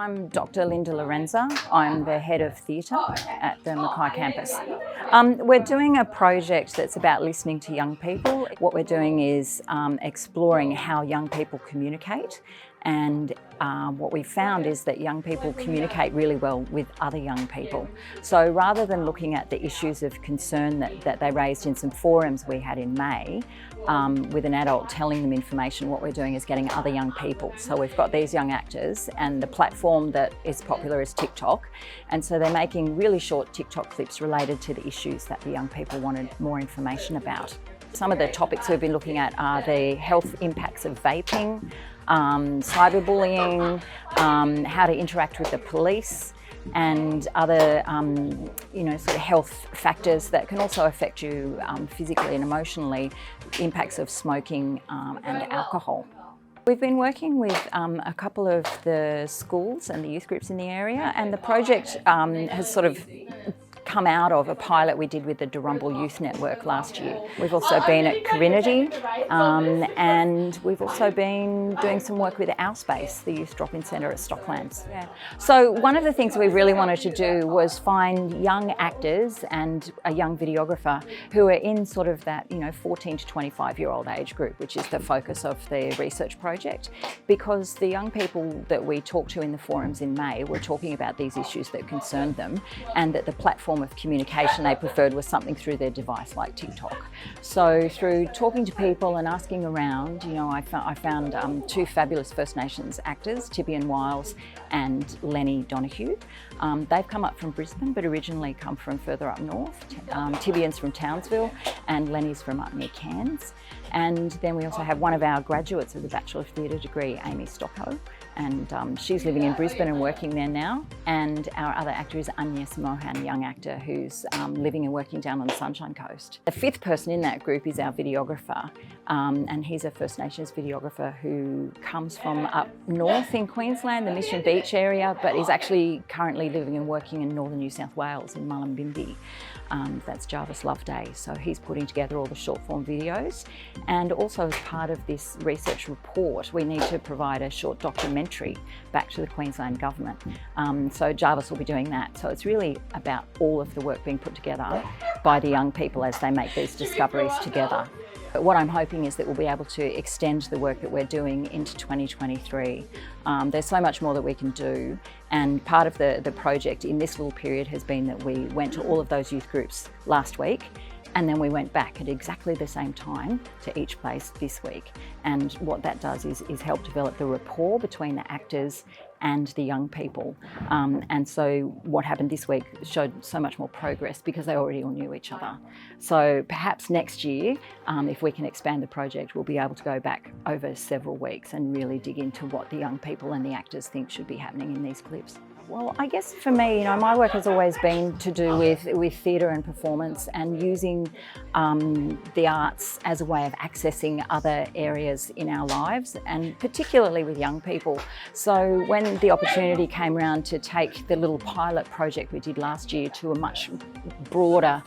I'm Dr. Linda Lorenza. I'm the head of theatre at the Mackay campus. We're doing a project that's about listening to young people. What we're doing is exploring how young people communicate, and what we found is that young people communicate really well with other young people. So rather than looking at the issues of concern that they raised in some forums we had in May, with an adult telling them information, what we're doing is getting other young people. So we've got these young actors, and the platform that is popular is TikTok. And so they're making really short TikTok clips related to the issues that the young people wanted more information about. Some of the topics we've been looking at are the health impacts of vaping, cyberbullying, how to interact with the police, and other sort of health factors that can also affect you physically and emotionally, impacts of smoking and alcohol. We've been working with a couple of the schools and the youth groups in the area, and the project has sort of come out of a pilot we did with the Darumbal Youth Network last year. We've also been at Corinity, and we've also been doing some work with Our Space, the youth drop-in centre at Stocklands. Yeah. So one of the things we really wanted to do was find young actors and a young videographer who are in sort of that 14 to 25-year-old age group, which is the focus of the research project, because the young people that we talked to in the forums in May were talking about these issues that concerned them, and that the platform of communication they preferred was something through their device like TikTok. So through talking to people and asking around, I found two fabulous First Nations actors, Tibian Wiles and Lenny Donoghue. They've come up from Brisbane but originally come from further up north. Tibian's from Townsville and Lenny's from up near Cairns. And then we also have one of our graduates of the Bachelor of Theatre degree, Amy Stocko, and she's living in Brisbane and working there now. And our other actor is Agnes Mohan, young actor who's living and working down on the Sunshine Coast. The fifth person in that group is our videographer, and he's a First Nations videographer who comes from up north in Queensland, the Mission Beach area, but is actually currently living and working in northern New South Wales in Mullumbimby. That's Jarvis Loveday. So he's putting together all the short form videos. And also as part of this research report, we need to provide a short documentary back to the Queensland Government. So Jarvis will be doing that. So it's really about all of the work being put together by the young people as they make these discoveries together. But what I'm hoping is that we'll be able to extend the work that we're doing into 2023. There's so much more that we can do, and part of the project in this little period has been that we went to all of those youth groups last week, and then we went back at exactly the same time to each place this week. And what that does is help develop the rapport between the actors and the young people. And so what happened this week showed so much more progress because they already all knew each other. So perhaps next year, if we can expand the project, we'll be able to go back over several weeks and really dig into what the young people and the actors think should be happening in these clips. Well, I guess for me, my work has always been to do with theatre and performance, and using the arts as a way of accessing other areas in our lives, and particularly with young people. So when the opportunity came around to take the little pilot project we did last year to a much broader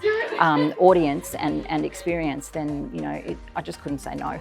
audience and experience, then I just couldn't say no.